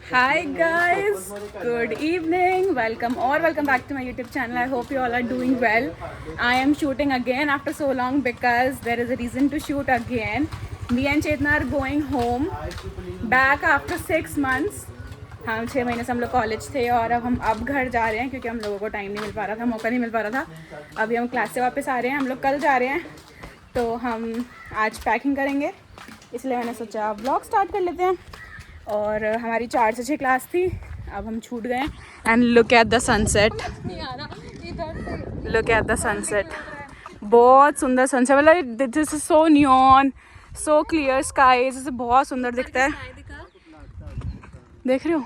Hi guys, good evening. Welcome back to my YouTube channel. I hope you all are doing well. I am shooting again after so long because there is a reason to shoot again. Me and Chetna are going home back after 6 months. हम 6 महीने से हम लोग college थे और अब घर जा रहे हैं क्योंकि हम लोगों को टाइम नहीं मिल पा रहा था, मौका नहीं मिल पा रहा था। अभी हम क्लास से वापस आ रहे हैं, हम लोग कल जा रहे हैं, तो हम आज पैकिंग करेंगे, इसलिए मैंने सोचा व्लॉग स्टार्ट कर लेते हैं। और हमारी 4 से 6 क्लास थी, अब हम छूट गए। And look at the sunset, look at the sunset, बहुत सुंदर सनसेट। मतलब this is so neon, so clear sky, जैसे बहुत सुंदर दिखता है। देख रहे हो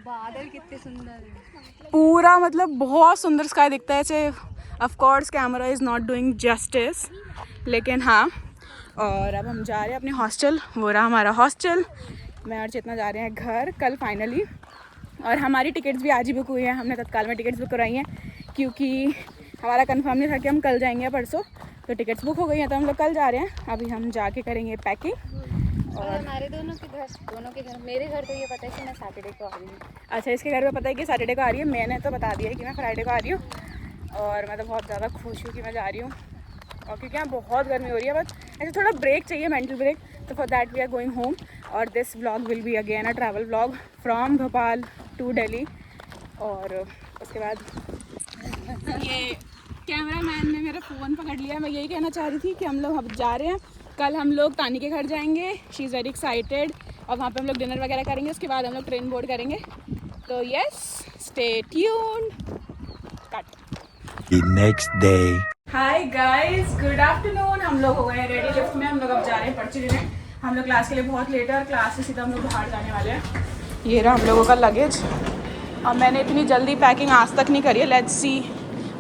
बादल कितने सुंदर है, पूरा मतलब बहुत सुंदर स्काई दिखता है ऐसे। Of course camera is not doing justice, लेकिन हाँ। और अब हम जा रहे हैं अपने हॉस्टल, वो रहा हमारा हॉस्टल। मैं और चेतना जा रहे हैं घर कल फाइनली। और हमारी टिकट्स भी आज ही बुक हुई हैं, हमने तत्काल में टिकट्स बुक कराई हैं क्योंकि हमारा कंफर्म नहीं था कि हम कल जाएंगे या परसों, तो टिकट्स बुक हो गई हैं, तो हम लोग कल जा रहे हैं। अभी हम जाके करेंगे पैकिंग। और हमारे दोनों के घर मेरे घर तो ये पता है कि मैं सैटरडे को आ रही हूँ। अच्छा, इसके घर में पता है कि सैटरडे को आ रही है, मैंने तो बता दिया है कि मैं फ्राइडे को आ रही हूँ। और मैं तो बहुत ज़्यादा खुश हूँ कि मैं जा रही हूँ, और क्योंकि यहाँ बहुत गर्मी हो रही है, बस ऐसे थोड़ा ब्रेक चाहिए, मेंटल ब्रेक। तो for that we are going home. और this vlog will be again a travel vlog from Bhopal to Delhi. और उसके बाद ये कैमरा मैन ने मेरा फ़ोन पकड़ लिया। मैं यही कहना चाह रही थी कि हम लोग अब जा रहे हैं, कल हम लोग तानी के घर जाएंगे, शी इज़ वेरी एक्साइटेड, और वहाँ पे हम लोग डिनर वगैरह करेंगे, उसके बाद हम लोग ट्रेन बोर्ड करेंगे। तो yes, stay tuned. The next day. Hi guys, good afternoon. हम लोग हो गए हैं रेडी लिफ्ट में, हम लोग अब जा रहे हैं पर्ची लेने। हम लोग क्लास के लिए बहुत लेट है और क्लास से सीधा हम लोग बाहर जाने वाले हैं। ये रहा हम लोगों का लगेज, और मैंने इतनी जल्दी पैकिंग आज तक नहीं करी है। लेट्स सी,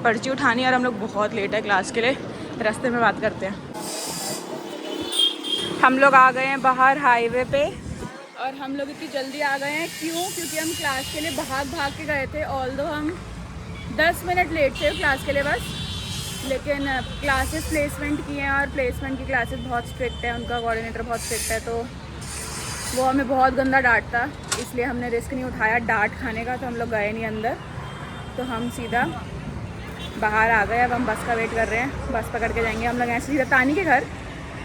पर्ची उठानी है और हम लोग बहुत लेट है क्लास के लिए। रास्ते में बात करते हैं। हम लोग आ गए हैं बाहर हाईवे पे, और हम लोग इतनी जल्दी आ गए हैं क्योंकि हम क्लास के लिए भाग के गए थे। ऑल्दो हम 10 मिनट लेट थे क्लास के लिए बस, लेकिन क्लासेस प्लेसमेंट की हैं, और प्लेसमेंट की क्लासेस बहुत स्ट्रिक्ट है, उनका कोऑर्डिनेटर बहुत स्ट्रिक्ट है, तो वो हमें बहुत गंदा डांटता, इसलिए हमने रिस्क नहीं उठाया डांट खाने का, तो हम लोग गए नहीं अंदर, तो हम सीधा बाहर आ गए। अब हम बस का वेट कर रहे हैं, बस पकड़ के जाएंगे हम लोग ऐसे सीधा तानी के घर।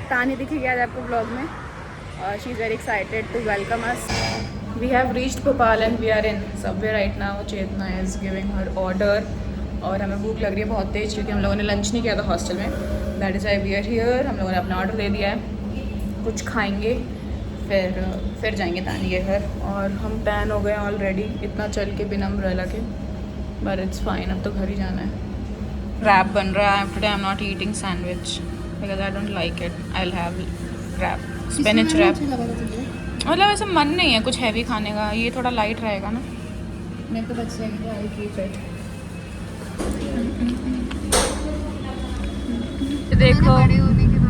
तानी दिखेगी आज आपको ब्लॉग में, और she is very excited to welcome us. We have reached Bhopal and we are in Subway right now. Chetna is giving her order, और हमें भूख लग रही है बहुत तेज़ क्योंकि हम लोगों ने लंच नहीं किया था हॉस्टल में। That is why we are here. हम लोगों ने अपना ऑर्डर दे दिया है, कुछ खाएंगे फिर जाएंगे तानी के घर। और हम टैन हो गए ऑलरेडी इतना चल के बिना अम्ब्रेला के, बट इट्स फाइन, अब तो घर ही जाना है। रैप बन रहा है today. I am not eating sandwich because I don't like it. I will have wrap, spinach wrap. मतलब ऐसा मन नहीं है कुछ हैवी खाने का, ये थोड़ा लाइट रहेगा ना। मैं तो बच जाएगी, आई कीप इट। देखो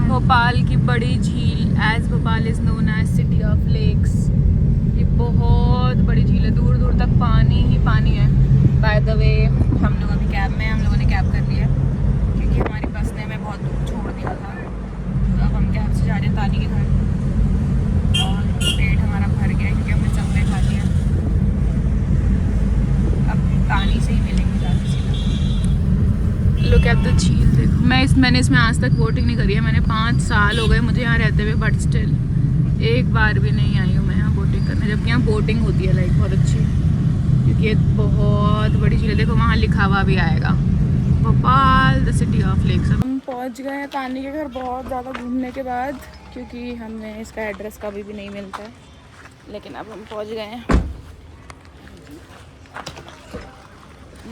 भोपाल की बड़ी झील, as Bhopal is known as city of lakes. ये बहुत बड़ी झील है, दूर दूर तक पानी ही पानी है। बाय द वे, हम लोग अभी कैब में, हम लोगों ने कैब कर लिया क्योंकि हमारी बस ने हमें बहुत दूर छोड़ दिया था। तो अब हम कैब से जा रहे हैं तानी के घर, और पेट हमारा भर गया क्योंकि हमने सबवे खा लिया। अब तानी से ही मिलेंगे जाके सीधा। लुक एट द झील। देखो, मैंने इसमें आज तक बोटिंग नहीं करी है। मैंने 5 साल हो गए मुझे यहाँ रहते हुए, बट स्टिल एक बार भी नहीं आई हूँ मैं यहाँ बोटिंग करने, जबकि यहाँ बोटिंग होती है लाइक बहुत अच्छी, क्योंकि ये बहुत बड़ी झील है। देखो वहाँ लिखा हुआ भी आएगा, Bhopal the city of lakes. हम पहुँच गए हैं तानी के घर बहुत ज़्यादा घूमने के बाद, क्योंकि हमें इसका एड्रेस कभी भी नहीं मिलता है, लेकिन अब हम पहुँच गए हैं।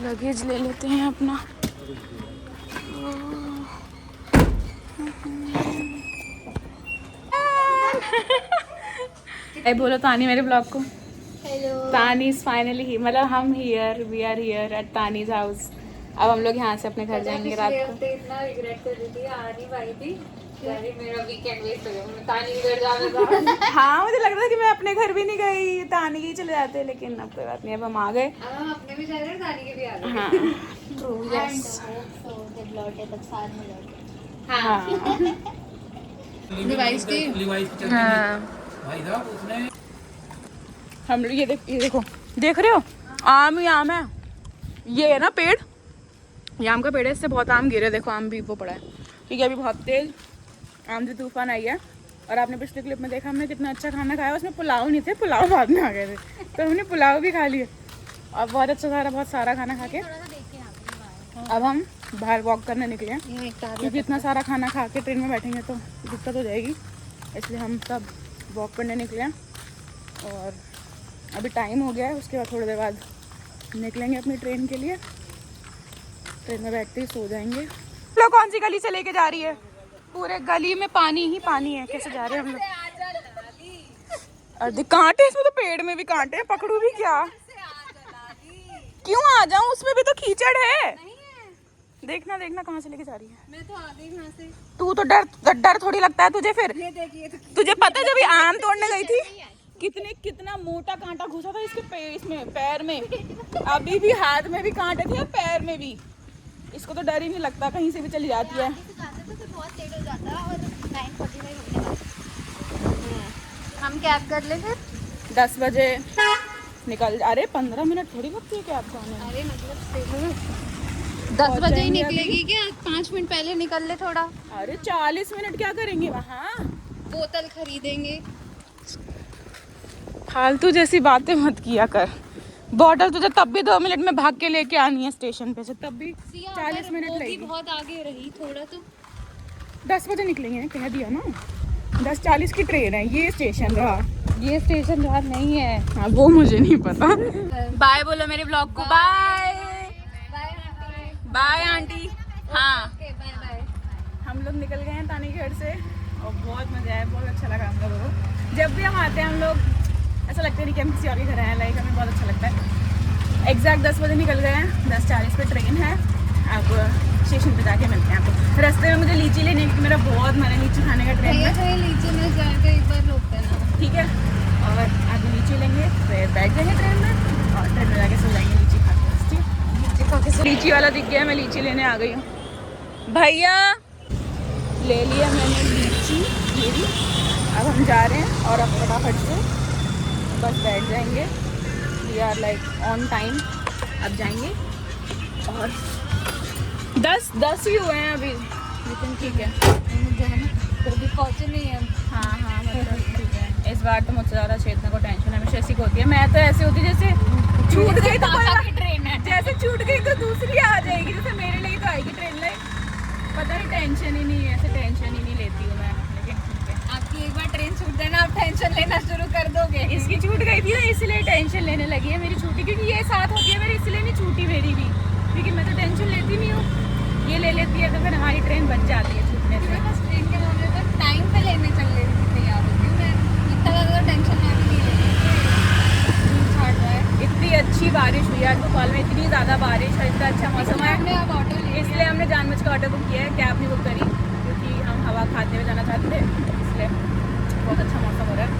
लगेज ले लेते हैं अपना। बोलो तानी मेरे ब्लॉग को। हेलो। तानी इज फाइनली ही, मतलब हम here, we are here at Tani's house. अब हम लोग यहाँ से अपने घर जाएंगे रात को। इतना रिग्रेट कर रही थी, आ नहीं पाई थी, मेरा वीकेंड वेस्ट हो गया, मैं तानी घर जाना था। हाँ, मुझे लग रहा था कि मैं अपने घर भी नहीं गई, तानी के ही चले जाते, लेकिन अब कोई बात नहीं, अब हम आ गए। अब हम अपने भी जा रहे हैं, तानी के भी आ गए। हाँ, ट्रू, यस। जब लौटे तब साथ में लौटे। हाँ, डिवाइस थी। हाँ। भाई साहब उसने हम लोग ये देखो, देख रहे हो आम ही आम है। ये है ना पेड़, ये आम का पेड़ है, इससे बहुत आम गिरे। देखो आम भी वो पड़ा है क्योंकि अभी बहुत तेज आंधी तूफान आई है। और आपने पिछले क्लिप में देखा हमने कितना अच्छा खाना खाया। उसमें पुलाव नहीं थे, पुलाव बाद में आ गए थे, तो हमने पुलाव भी खा लिए और बहुत अच्छा बहुत सारा खाना खा के अब हम बाहर वॉक करने निकले हैं क्योंकि इतना सारा खाना खा के ट्रेन में बैठेंगे तो दिक्कत हो जाएगी, इसलिए हम सब वॉक करने निकले हैं। और अभी टाइम हो गया है, उसके बाद थोड़ी देर बाद निकलेंगे अपनी ट्रेन के लिए। ट्रेन में बैठते ही सो जाएंगे। लोग कौन सी गली से लेके जा रही है? पूरे गली में पानी ही पानी है। कैसे जा रहे हैं हम लोग? अरे कांटे, इसमें तो पेड़ में भी कांटे हैं, पकड़ू भी क्या? क्यों आ जाऊं? उसमें भी तो कीचड़ है। देखना देखना कहाँ से लेके जा रही है। मैं तो आ गई वहाँ से। तू तो डर थोड़ी लगता है तुझे फिर? ये देखिए तो तुझे पता है जब ये आम तोड़ने गई थी कितना मोटा कांटा घुसा था इसके इसमें पैर में। अभी भी हाथ में भी कांटे थे और पैर में भी। इसको तो डर ही नहीं लगता, कहीं से भी चली जाती है। हम कैब कर ले फिर 10 बजे निकल। अरे 15 मिनट थोड़ी लगती है कैब जाने। अरे मतलब 10 बजे ही निकलेगी क्या? 5 मिनट पहले निकल ले थोड़ा। अरे 40 मिनट क्या करेंगे वहाँ? बोतल खरीदेंगे। फालतू जैसी बातें मत किया कर। बॉटल तुझे तब भी 2 मिनट में भाग के लेके आनी है स्टेशन पे से, तब भी 40 मिनट लगेगी। बहुत आगे रही थोड़ा तो। 10 बजे निकलेंगे, कह दिया ना। 10:40 की ट्रेन है। ये स्टेशन रहा, ये स्टेशन बाहर नहीं है। हाँ वो मुझे नहीं पता। बाय बोलो मेरे ब्लॉग को। Bye bye aunty. हाँ बाय। हम लोग निकल गए हैं तानी के घर से और बहुत मजा आया, बहुत अच्छा लगा हम लोगों को। जब भी हम आते हैं हम लोग ऐसा लगता है नहीं कि हम किसी और के घर आए हैं, लाइक हमें बहुत अच्छा लगता है। एग्जैक्ट 10 बजे निकल गए हैं, 10:40 पे ट्रेन है। अब स्टेशन पे जाके मिलते हैं आपको। रास्ते में मुझे लीची लेने की मेरा बहुत मन है, लीची खाने का ट्रेन में। लीची में जाके एक बार रोकते ना, ठीक है। और आगे लीची लेंगे, फिर बैठ जाएंगे ट्रेन में और ट्रेन में जाके सो जाएंगे लीची खा के। ठीक, लीची वाला दिख गया, मैं लीची लेने आ गई हूँ। भैया ले लिया मैंने लीची मेरी। अब हम जा रहे हैं और अब फटाफट से बस बैठ जाएंगे। We are like on time. अब जाएंगे और 10 ही हुए हैं अभी, लेकिन ठीक है। अभी पहुँचे नहीं हम। हाँ मतलब ठीक है। इस बार तो मुझसे ज़्यादा चेतना को टेंशन हमेशा ऐसी होती है। मैं तो ऐसे होती जैसे छूट गई तो कोई ट्रेन है, जैसे छूट गई तो दूसरी आ जाएगी। जैसे मेरे लिए तो आएगी ट्रेन, लाइक पता नहीं टेंशन ही नहीं है, ऐसे टेंशन ही नहीं लेती हूँ मैं। लेकिन ठीक है, आपकी एक बार ट्रेन छूट जाए ना, आप टेंशन लेना शुरू कर दोगे। इसकी छूट गई थी ना इसलिए टेंशन लेने लगी है मेरी छूटी, क्योंकि ये साथ होती है मेरी, इसलिए नहीं छूटी मेरी भी, क्योंकि मैं तो टेंशन लेती नहीं हूँ। ये ले लेती है तो फिर हमारी ट्रेन बच जाती है छूटने से। बस ट्रेन के मामले पर टाइम पे लेने चल रही थी तैयार होती हूँ मैं। इतना ज़्यादा टेंशन मैं भी नहीं लेती। छाट रहा है। इतनी अच्छी बारिश हुई आज भोपाल में, इतनी ज़्यादा बारिश है, इतना अच्छा मौसम है, हमने अब ऑटो ले इसलिए हमने जानबूझ के ऑटो बुक किया है, कैब नहीं बुक करी, क्योंकि हम हवा खाते हुए जाना चाहते थे, इसलिए बहुत अच्छा मौसम हो रहा है।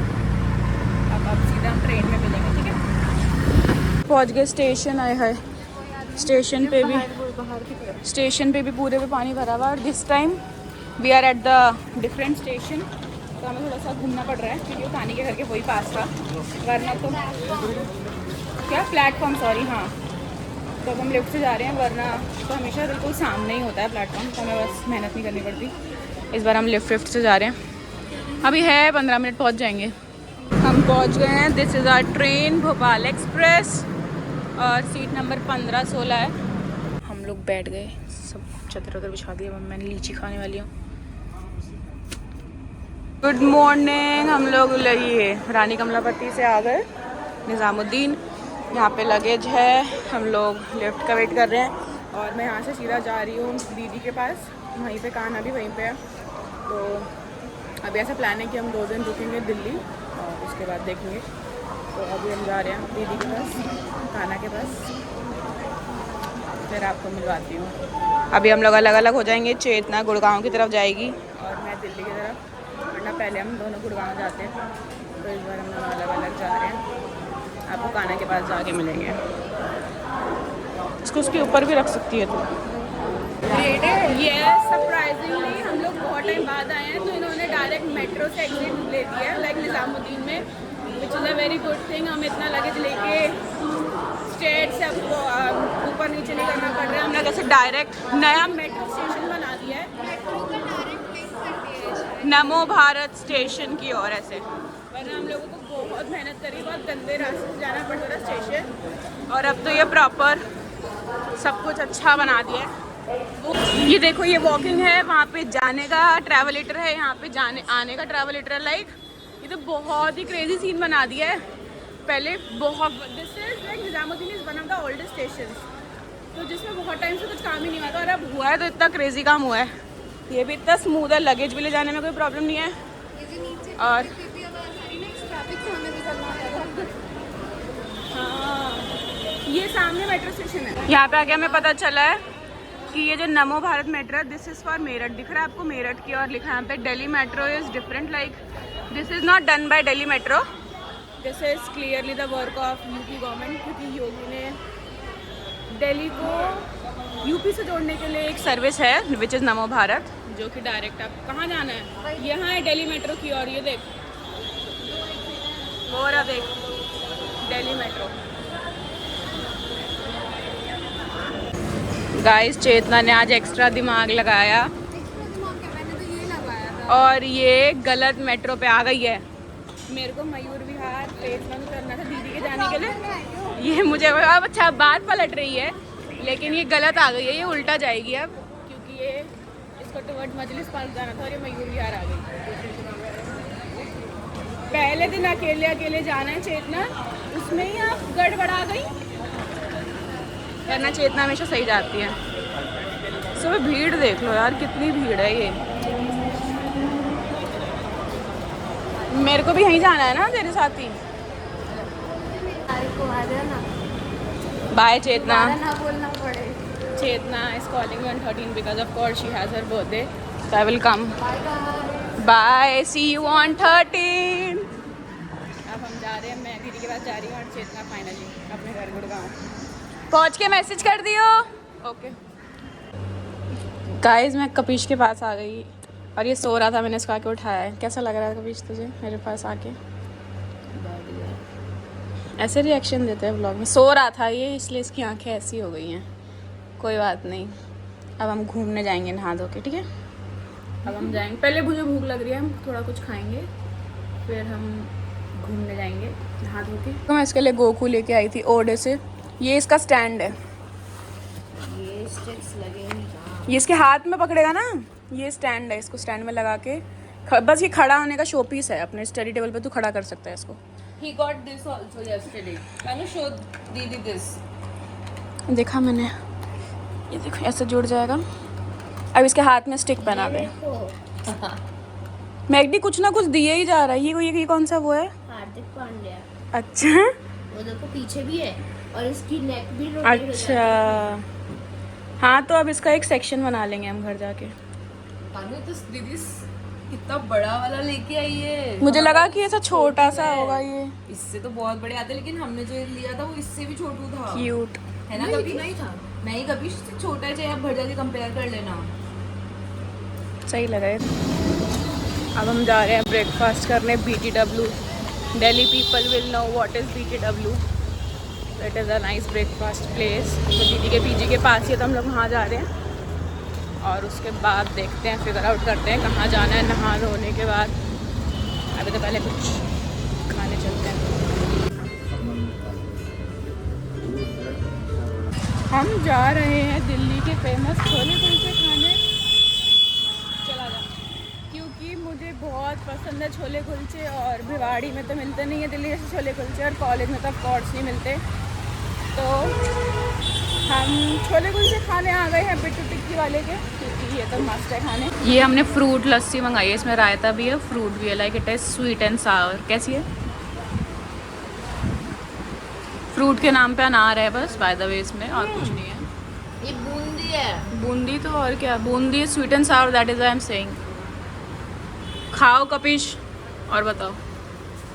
अब सीधा हम ट्रेन में मिलेंगे, ठीक है। पहुँच गए स्टेशन, आए है स्टेशन पे भी पूरे पे पानी भरा हुआ है। और this time we are at the different station, तो हमें थोड़ा सा घूमना पड़ रहा है क्योंकि तानी के घर के वही पास था, वरना तो क्या प्लेटफॉर्म, सॉरी हाँ। तो अब हम लिफ्ट से जा रहे हैं, वरना तो हमेशा बिल्कुल सामने ही होता है प्लेटफॉर्म, तो हमें बस मेहनत नहीं करनी पड़ती। इस बार हम लिफ्ट से जा रहे हैं। अभी है 15 मिनट, पहुँच जाएंगे। हम पहुँच गए हैं। This is our train Bhopal express और सीट नंबर 15-16 है। हम लोग बैठ गए, सब चद्दर उधर बिछा दिया। मैंने लीची खाने वाली हूँ। Good morning. हम लोग ये रानी कमलापति से आ गए निज़ामुद्दीन। यहाँ पे लगेज है, हम लोग लिफ्ट का वेट कर रहे हैं और मैं यहाँ से सीधा जा रही हूँ दीदी के पास, वहीं पे कान्हा भी वहीं पे है। तो अभी ऐसा प्लान है कि हम 2 दिन रुकेंगे दिल्ली और उसके बाद देखेंगे। तो अभी हम जा रहे हैं दीदी के पास, कान्हा के पास, फिर आपको मिलवाती हूँ। अभी हम लोग अलग अलग हो जाएंगे। चेतना गुड़गांव की तरफ जाएगी और मैं दिल्ली की तरफ, वरना पहले हम दोनों गुड़गांव जाते हैं। तो इस बार हम दोनों अलग अलग जा रहे हैं। आपको कान्हा के पास जाके मिलेंगे। इसको उसके ऊपर भी रख सकती है तो। ये सरप्राइजिंगली हम लोग बहुत टाइम बाद आए हैं, तो इन्होंने डायरेक्ट मेट्रो से एग्जिट ले दिया है, लाइक निज़ामुद्दीन में, which which is a very good thing. हम इतना लगेज लेके स्टेट से आपको ऊपर नीचे नहीं करना पड़ रहा है। हमने जैसे डायरेक्ट नया मेट्रो स्टेशन बना दिया है मेट्रो का डायरेक्ट लिंक कर दिया है शायद। नमो भारत स्टेशन की ओर ऐसे, वरना हम लोगों को बहुत मेहनत करी, बहुत गंदे रास्ते से जाना पड़ता था स्टेशन, और अब तो ये प्रॉपर सब कुछ अच्छा बना दिया है। ये देखो ये वॉकिंग है, वहाँ पे जाने का ट्रैवलेटर है, यहाँ पे जाने आने का ट्रैवलेटर है। लाइक ये तो बहुत ही क्रेजी सीन बना दिया है। पहले बहुत this is like Nizamuddin is one of the oldest station, तो जिसमें बहुत टाइम से कुछ काम ही नहीं हुआ था, और अब हुआ है तो इतना क्रेजी काम हुआ है। ये भी इतना स्मूथ है, लगेज भी ले जाने में कोई प्रॉब्लम नहीं है। ये जो नीचे और ट्रैफिक से हमें भी करना होगा। हाँ, ये सामने मेट्रो स्टेशन है। यहाँ पे आके हमें पता चला है कि ये जो नमो भारत मेट्रो है, दिस इज़ फॉर मेरठ। दिख रहा है आपको मेरठ की, और लिखा है यहाँ पे Delhi metro is different, like this is not done by Delhi metro, this is clearly the work of UP government, क्योंकि योगी ने दिल्ली को यूपी से जोड़ने के लिए एक सर्विस है विच इज़ नमो भारत, जो कि डायरेक्ट आप कहाँ जाना है, यहाँ है दिल्ली मेट्रो की। और ये देख वो रहा, देख दिल्ली मेट्रो। गाइस चेतना ने आज एक्स्ट्रा दिमाग लगाया एक्स्ट्रा दिमाग क्या, मैंने तो ये लगाया था। और ये गलत मेट्रो पे आ गई है। मेरे को मयूर विहार फेज 1 करना था दीदी के जाने के लिए, ये मुझे अब अच्छा बात पलट रही है, लेकिन ये गलत आ गई है, ये उल्टा जाएगी अब, क्योंकि ये इसको टुवर्ड मजलिस पार्क जाना था और ये मयूर विहार आ गई। पहले दिन अकेले अकेले जाना है चेतना, उसमें ही आप गड़बड़ा गई, वरना चेतना हमेशा सही जाती है। सुबह भीड़ देख लो यार, कितनी भीड़ है ये। मेरे को भी यहीं जाना है ना तेरे साथ ही। को आ जाना, बाय चेतना। ना बोलना पड़े। चेतना is calling me on 13 because of course she has her birthday, so I will come. Bye bye. Bye, see you on 13. अब हम जा रहे हैं, मैं दीदी के पास जा रही हूँ, और चेतना फाइनली अपने घर गुड़गांव पहुँच के मैसेज कर दियो। ओके गाइस, मैं कपीश के पास आ गई और ये सो रहा था, मैंने इसको आके उठाया है। कैसा लग रहा है कपीश तुझे मेरे पास आके? ऐसे रिएक्शन देते हैं व्लॉग में। सो रहा था ये, इसलिए इसकी आंखें ऐसी हो गई हैं। कोई बात नहीं, अब हम घूमने जाएंगे नहा धो के, ठीक है? अब हम जाएंगे, पहले मुझे भूख लग रही है, हम थोड़ा कुछ खाएंगे, फिर हम घूमने जाएंगे नहा धो के। तो मैं इसके लिए गोकू लेके आई थी ओडे से। ये इसका स्टैंड है, ये स्टिक्स लगे नहीं कहाँ। ये इसके हाथ में पकड़ेगा ना, ये स्टैंड है, इसको स्टैंड में लगा के बस ये खड़ा होने का शो पीस है। अपने स्टडी टेबल पे तू खड़ा कर सकता है इसको। He got this also yesterday. Can you show Didi this? देखा मैंने, ये देखो ऐसे जुड़ जाएगा। अब इसके हाथ में स्टिक पहना दे। मैगडी कुछ ना कुछ दिए ही जा रहा है। ये कौन सा वो है? हार्दिक पांड्या। अच्छा वो देखो पीछे भी है, और इसकी नेक भी रोटेट हो जाती है। अच्छा हाँ, तो अब इसका एक सेक्शन बना लेंगे हम घर जाके। कानू तो दीदी कितना बड़ा वाला लेके आई है। मुझे लगा कि ऐसा छोटा सा होगा ये। इससे तो बहुत बड़े आते, लेकिन हमने जो लिया था वो इससे भी छोटू था। क्यूट है ना? कभी नहीं था, नहीं कभी इससे छोटा है, चाहे आप घर जाके कंपेयर कर लेना। सही लगा है। अब हम जा रहे हैं ब्रेकफास्ट करने BTW। Delhi people will know what is BTW। It is a nice breakfast place. तो दीदी के PG के पास ही, तो हम लोग वहाँ जा रहे हैं, और उसके बाद देखते हैं, फिगर आउट करते हैं कहाँ जाना है। नहा धोने के बाद अभी तो पहले कुछ खाने चलते हैं। हम जा रहे हैं दिल्ली के फेमस छोले कुलचे खाने। चला जा, क्योंकि मुझे बहुत पसंद है छोले कुलचे, और भिवाड़ी में तो मिलते नहीं है दिल्ली जैसे छोले कुलचे, और कॉलेज में तो ऑफ कोर्स नहीं मिलते। तो हम छोले कुलचे खाने आ गए हैं बिट्टू टिक्की वाले के, क्योंकि ये तो मस्त है खाने। ये हमने फ्रूट लस्सी मंगाई है, इसमें रायता भी है, फ्रूट भी है, like it is sweet and सावर। कैसी है? फ्रूट के नाम पे अनार है बस, बाय द वे, इसमें और कुछ नहीं है। ये बूंदी है। बूंदी तो और क्या, बूंदी है, sweet and Sawar, that is I am saying. खाओ कपिश और बताओ।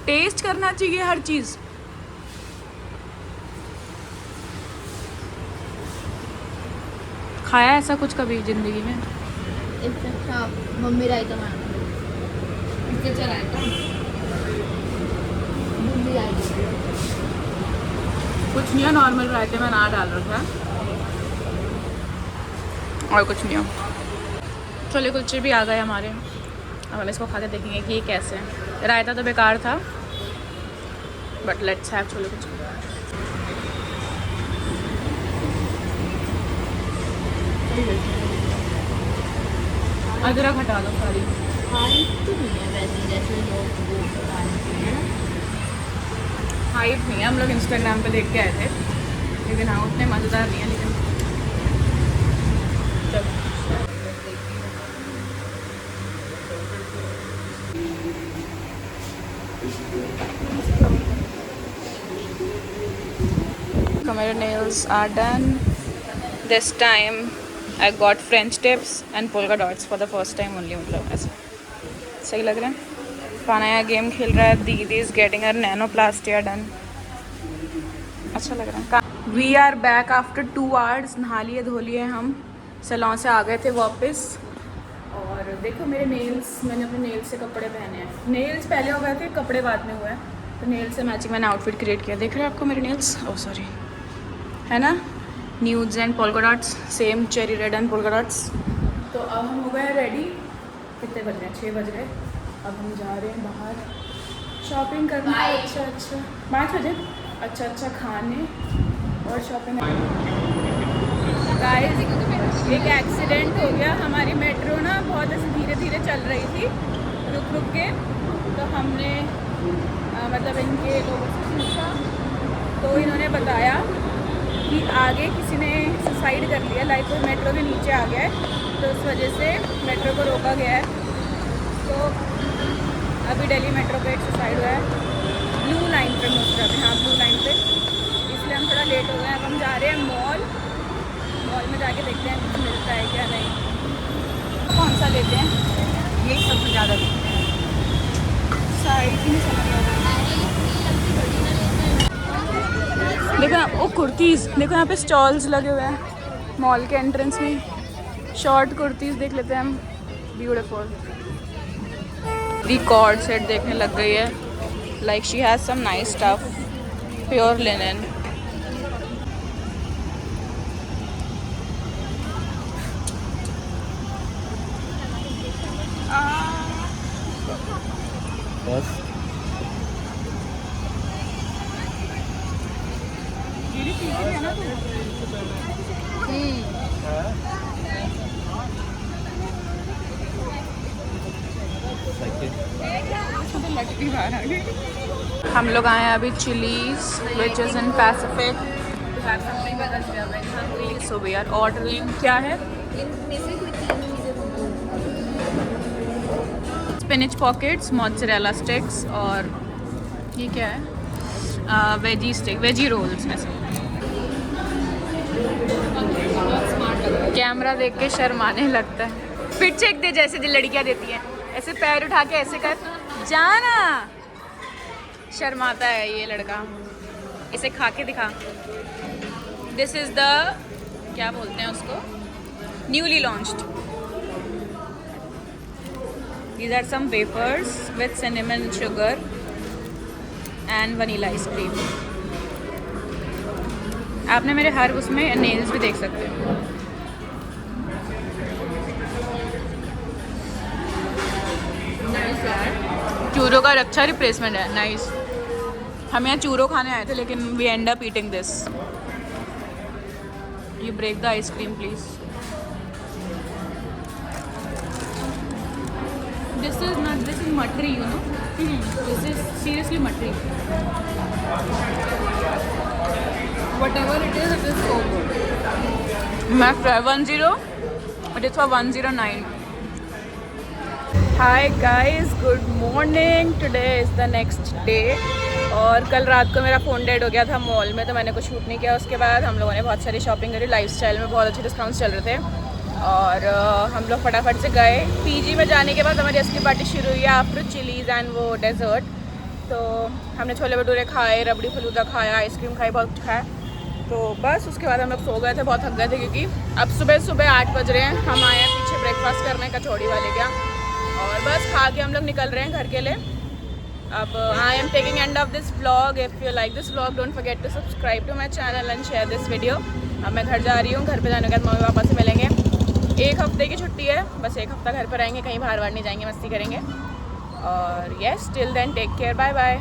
टेस्ट करना चाहिए हर चीज़। खाया ऐसा कुछ कभी जिंदगी में? अच्छा मम्मी रायता मांग इससे चला है तो बूंदी कुछ नहीं है, नॉर्मल रायते में ना डाल रखा है और कुछ नहीं है। छोले कुलचे भी आ गए हमारे। अब हम इसको खा के देखेंगे कि ये कैसे है। रायता तो बेकार था, but let's have chole kulche. अदरक हटा दो सारी। हाइप नहीं है, हम लोग इंस्टाग्राम पे देख के आए थे, लेकिन हाँ उतने मज़ेदार नहीं है। लेकिन चलो मेरे nails are done. This time I got French tips and polka dots for the first time only. मतलब ऐसे सही लग रहा है। पानाया गेम खेल रहा है। दीदी is getting her nanoplastia done. अच्छा लग रहा है। We are back after 2 hours। नहा लिए धो लिए हम, सैलून से आ गए थे वापस। और देखो मेरे नेल्स, मैंने अपने नेल्स से कपड़े पहने हैं। नेल्स पहले हो गए थे, कपड़े बाद में हुए हैं, तो नेल्स से मैचिंग मैंने आउटफिट क्रिएट किया। देख रहे हो आपको मेरे नेल्स? ओह सॉरी, है ना, nudes and polka dots, same cherry red and polka dots. तो अब हम हो गए रेडी। कितने बज रहे हैं? 6 बज गए। अब हम जा रहे हैं बाहर शॉपिंग करने। अच्छा 5 बजे। अच्छा खाने और शॉपिंग। गाइस एक एक्सीडेंट हो गया। हमारी मेट्रो ना बहुत ऐसे धीरे धीरे चल रही थी, रुक के। तो हमने मतलब इनके लोगों से पूछा, तो इन्होंने बताया कि आगे किसी ने सुसाइड कर लिया, लाइक वो मेट्रो के नीचे आ गया है, तो उस वजह से मेट्रो को रोका गया है। तो अभी दिल्ली मेट्रो पे एक सुसाइड हुआ है, ब्लू लाइन पे मोस्ट। हाँ, ब्लू लाइन पे, इसलिए हम थोड़ा लेट हो गए। अब हम जा रहे हैं मॉल में जाके देखते हैं कुछ मिलता है क्या नहीं। कौन सा लेते हैं? यही सबसे ज़्यादा देखते हैं। साइड ही नहीं समझ आ रहा। देखो ना, वो कुर्तीज़ देखो, यहाँ पे स्टॉल्स लगे हुए हैं मॉल के एंट्रेंस में। शॉर्ट कुर्तीज़ देख लेते हैं हम। ब्यूटीफुल। दी कॉर्ड सेट देखने लग गई है। Like she has some nice stuff, pure linen. बस हम लोग आए हैं अभी Chili's, which is in Pacific. So we are ordering. क्या है? स्पिनिच पॉकेट्स, मोज़रेला स्टिक्स, और ये क्या है? Veggie stick, veggie rolls. ऐसे कैमरा देख के शर्माने लगता है। फिर चेक दे जैसे लड़कियां देती हैं, ऐसे पैर उठा के ऐसे कर जाना। शर्माता है ये लड़का। इसे खा के दिखा। दिस इज़ द, क्या बोलते हैं उसको, newly launched. These are some wafers with cinnamon sugar and vanilla ice cream. आपने मेरे हर उसमें नेल्स भी देख सकते हो। चूरो का अच्छा रिप्लेसमेंट है, नाइस। हम यहाँ चूरो खाने आए थे, लेकिन we and up eating this. You break the ice cream please. This is मटरी, you know, this is seriously मटरी। Whatever it is so good. मैं 10, but it's for 109. Hi guys, good morning. Today is the next day. और कल रात को मेरा phone dead हो गया था mall में, तो मैंने कुछ शूट नहीं किया। उसके बाद हम लोगों ने बहुत सारी शॉपिंग करी। लाइफस्टाइल में बहुत अच्छे डिस्काउंट्स चल रहे थे, और हम लोग फटाफट से गए। पीजी में जाने के बाद हमारी असली पार्टी शुरू हुई आफ्टर चिलीज़ एंड वो डेजर्ट। तो हमने छोले भटूरे खाए, रबड़ी फलूदा खाया, आइसक्रीम खाई, बहुत कुछ खाया। तो बस उसके बाद हम लोग सो गए थे, बहुत थक गए थे, क्योंकि अब सुबह 8 बज रहे हैं। हम आए हैं पीछे ब्रेकफास्ट करने, कचौड़ी वाले क्या, और बस खा के हम लोग निकल रहे हैं घर के लिए। अब I am taking end of this vlog. If you like this vlog don't forget to subscribe to my channel and share this video. अब मैं घर जा रही हूँ. घर पे जाने के बाद मम्मी पापा से मिलेंगे. 1 हफ्ते की छुट्टी है, बस 1 हफ्ता घर पर रहेंगे, कहीं बाहर नहीं जाएंगे, मस्ती करेंगे. और yes, till then take care, bye bye.